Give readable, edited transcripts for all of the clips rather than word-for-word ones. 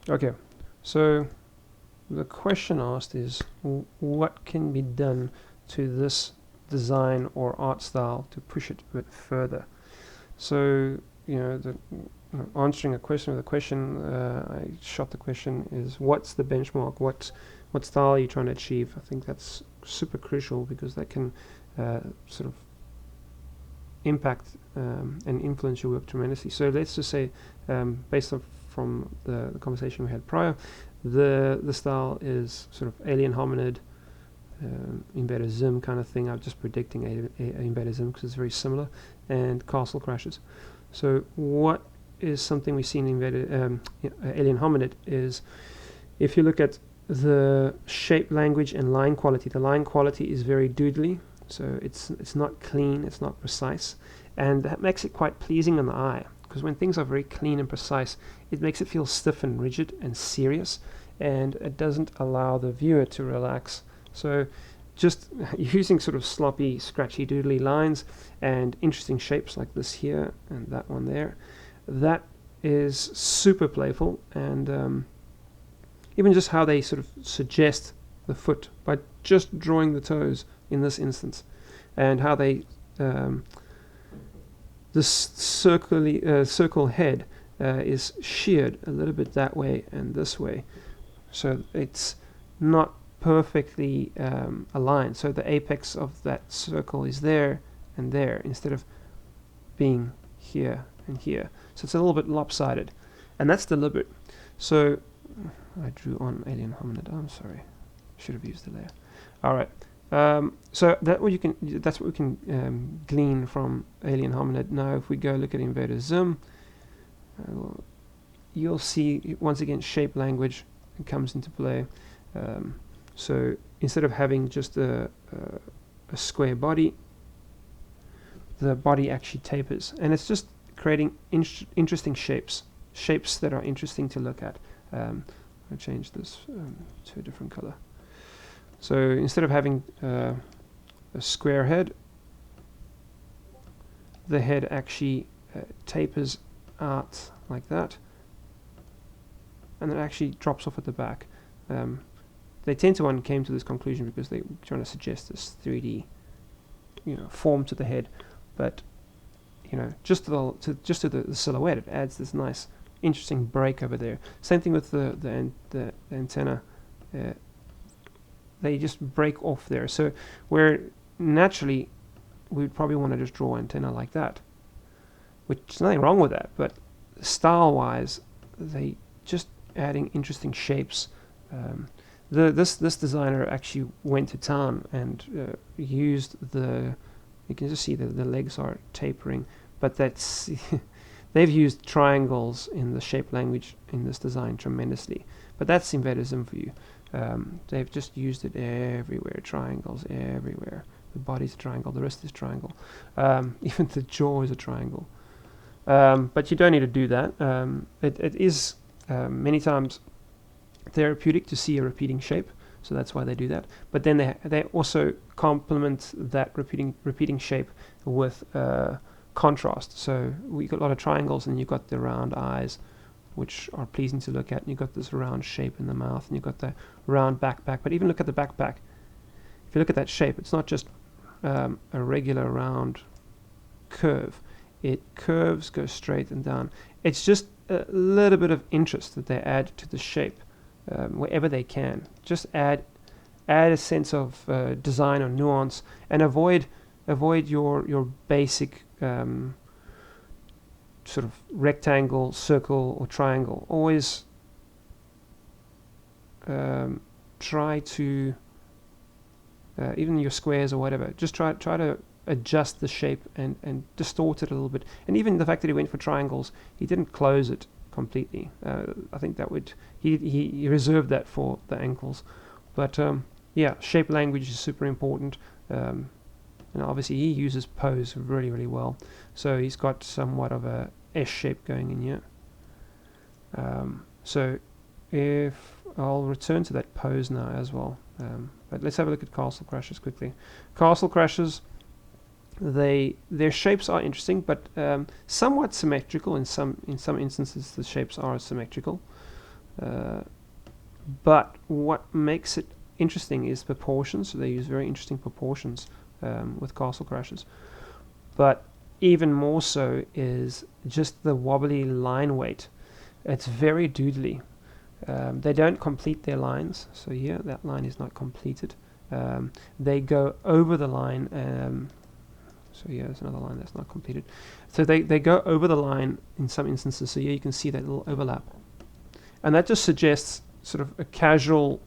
Okay, so the question asked is what can be done to this design or art style to push it a bit further. So, answering a question with a question, I shot the question is what's the benchmark? What style are you trying to achieve? I think that's super crucial because that can sort of impact and influence your work tremendously. So let's just say, based on from the conversation we had prior, the style is sort of alien hominid, embedded Zim kind of thing. I'm just predicting embedded Zim because it's very similar, and castle crashes. So what is something we see in embedded alien hominid is if you look at the shape language and line quality, the line quality is very doodly, so it's not clean, it's not precise, and that makes it quite pleasing on the eye, because when things are very clean and precise, it makes it feel stiff and rigid and serious, and it doesn't allow the viewer to relax. So just using sort of sloppy, scratchy, doodly lines and interesting shapes like this here and that one there, that is super playful. And even just how they sort of suggest the foot by just drawing the toes in this instance, and how they this circle head is sheared a little bit that way and this way, so it's not perfectly aligned. So the apex of that circle is there and there instead of being here and here. So it's a little bit lopsided, and that's deliberate. So I drew on alien hominid. I'm sorry, should have used the layer. All right. So that's what we can glean from alien hominid. Now, if we go look at invader Zim, you'll see once again shape language comes into play. So instead of having just a square body, the body actually tapers, and it's just creating interesting shapes that are interesting to look at. I'll change this to a different color. So instead of having a square head, the head actually tapers out like that, and it actually drops off at the back. They came to this conclusion because they were trying to suggest this 3D, form to the head, but just to the silhouette, it adds this nice, interesting break over there. Same thing with the antenna. They just break off there. So where naturally we would probably want to just draw antenna like that, which there's nothing wrong with that, but style-wise, they just adding interesting shapes. This designer actually went to town and used you can just see the legs are tapering, but that's they've used triangles in the shape language in this design tremendously. But that's embeddism for you. They've just used it everywhere, triangles everywhere. The body's a triangle, the wrist is a triangle, even the jaw is a triangle. But you don't need to do that. It is many times therapeutic to see a repeating shape, so that's why they do that. But then they also complement that repeating shape with contrast. So we got a lot of triangles, and you've got the round eyes, which are pleasing to look at, and you've got this round shape in the mouth, and you've got the round backpack. But even look at the backpack. If you look at that shape, it's not just a regular round curve. It curves, goes straight and down. It's just a little bit of interest that they add to the shape wherever they can. Just add a sense of design or nuance, and avoid your basic sort of rectangle, circle, or triangle. Always try to even your squares or whatever. Just try to adjust the shape and distort it a little bit. And even the fact that he went for triangles, he didn't close it completely. I think that would he reserved that for the ankles. But yeah, shape language is super important. And obviously he uses pose really, really well. So he's got somewhat of a S shape going in here. So if I'll return to that pose now as well. But let's have a look at castle crashes quickly. Castle crashes, their shapes are interesting, but somewhat symmetrical. In some instances, the shapes are symmetrical. But what makes it interesting is proportions. So they use very interesting proportions with Castle Crashers. But even more so is just the wobbly line weight. It's very doodly. They don't complete their lines. So here, that line is not completed. They go over the line. So yeah, there's another line that's not completed. So they go over the line in some instances. So here you can see that little overlap. And that just suggests sort of a casual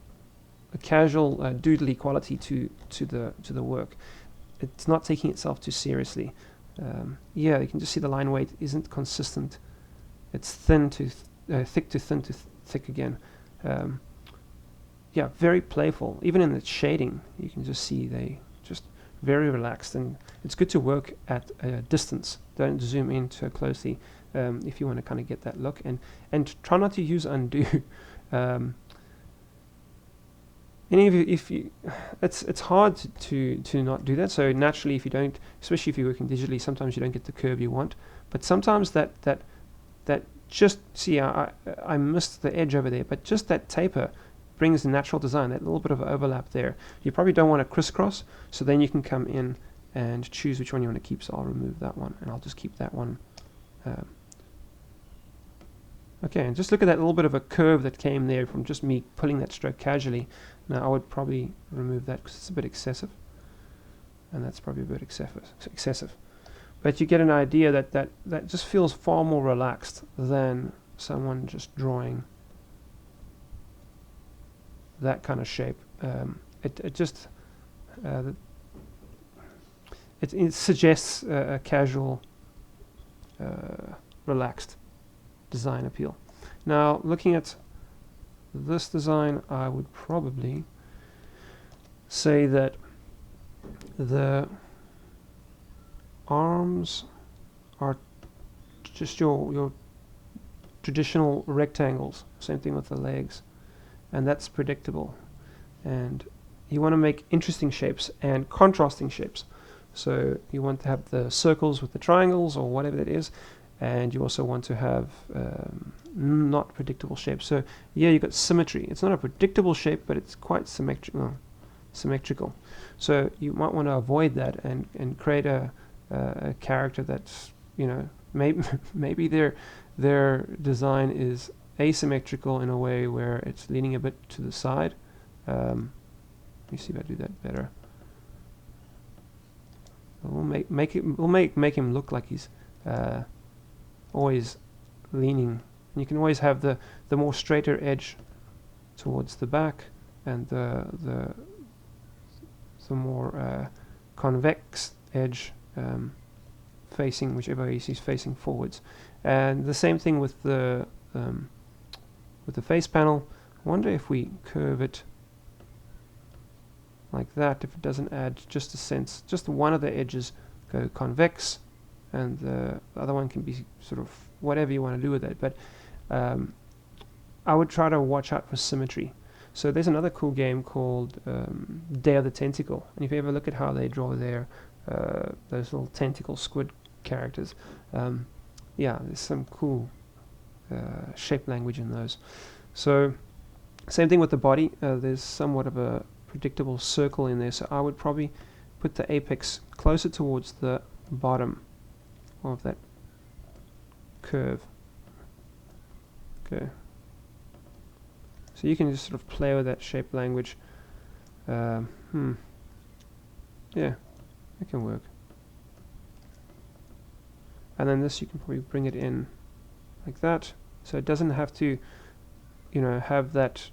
doodly quality to the work. It's not taking itself too seriously. Yeah, you can just see the line weight isn't consistent. It's thin to thick to thin to thick again. Yeah, very playful. Even in the shading, you can just see they just very relaxed, and it's good to work at a distance. Don't zoom in too closely if you want to kind of get that look, and try not to use undo. It's hard to not do that. So naturally, if you don't, especially if you're working digitally, sometimes you don't get the curve you want. But sometimes that just see, I missed the edge over there, but just that taper brings the natural design, that little bit of overlap there. You probably don't want to crisscross, so then you can come in and choose which one you want to keep. So I'll remove that one, and I'll just keep that one. Okay, and just look at that little bit of a curve that came there from just me pulling that stroke casually. Now I would probably remove that because it's a bit excessive, and that's probably a bit excessive. But you get an idea that just feels far more relaxed than someone just drawing that kind of shape. It suggests a casual, relaxed design appeal. Now, looking at this design, I would probably say that the arms are just your traditional rectangles. Same thing with the legs, and that's predictable. And you want to make interesting shapes and contrasting shapes. So you want to have the circles with the triangles or whatever it is, and you also want to have not predictable shapes. So yeah, you've got symmetry. It's not a predictable shape, but it's quite symmetrical. So you might want to avoid that and create a character that's, you know, maybe their design is asymmetrical in a way where it's leaning a bit to the side. Let me see if I do that better. We'll make him look like he's always leaning. And you can always have the more straighter edge towards the back, and the more convex edge facing whichever way he's facing forwards. And the same thing with the face panel. I wonder if we curve it like that, if it doesn't add just a sense, just one of the edges go convex, and the other one can be sort of whatever you want to do with it. But I would try to watch out for symmetry. So there's another cool game called Day of the Tentacle, and if you ever look at how they draw their those little tentacle squid characters, yeah, there's some cool shape language in those. So same thing with the body. There's somewhat of a predictable circle in there, so I would probably put the apex closer towards the bottom of that curve. Okay, so you can just sort of play with that shape language. Yeah, it can work. And then this, you can probably bring it in like that, so it doesn't have to, you know, have that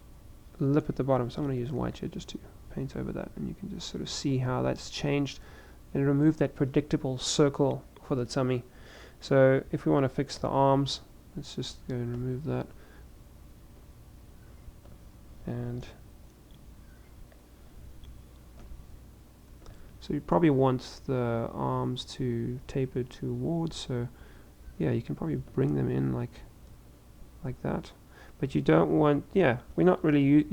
lip at the bottom. So I'm going to use white here just to paint over that, and you can just sort of see how that's changed and remove that predictable circle for the tummy. So if we want to fix the arms, let's just go and remove that, and so you probably want the arms to taper towards, so yeah, you can probably bring them in like that. But you don't want, yeah, we're not really,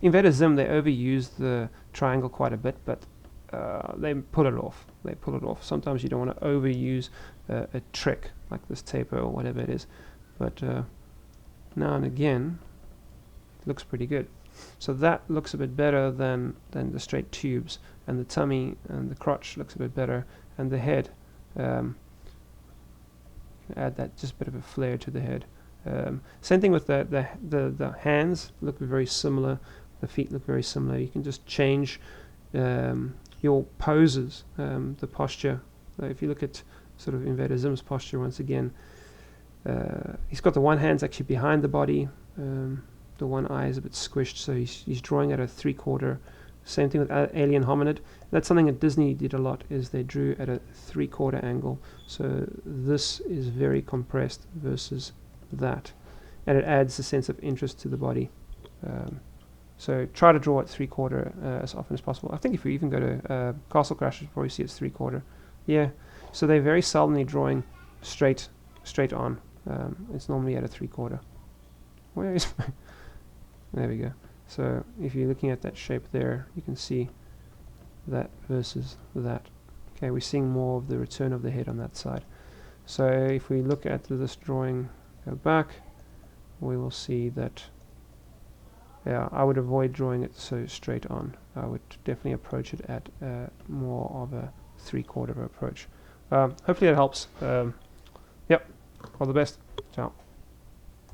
Invader Zim, they overuse the triangle quite a bit, but they pull it off. Sometimes you don't want to overuse a trick like this taper or whatever it is. But now and again, looks pretty good. So that looks a bit better than the straight tubes, and the tummy and the crotch looks a bit better, and the head, add that just a bit of a flare to the head. Same thing with the hands, look very similar, the feet look very similar. You can just change your poses, the posture. If you look at sort of Invader Zim's posture once again, he's got the one hand's actually behind the body, the one eye is a bit squished, so he's drawing at a 3/4. Same thing with Alien Hominid. That's something that Disney did a lot, is they drew at a 3/4 angle. So this is very compressed versus that, and it adds a sense of interest to the body. So try to draw at 3/4 as often as possible. I think if you even go to Castle Crash, you'll probably see it's 3/4. Yeah, so they're very seldomly drawing straight on. It's normally at a 3/4. Where is my... There we go. So if you're looking at that shape there, you can see that versus that. Okay, we're seeing more of the return of the head on that side. So if we look at this drawing, go back, we will see that, yeah, I would avoid drawing it so straight on. I would definitely approach it at more of a 3/4 approach. Hopefully that helps. Yep, all the best. Ciao.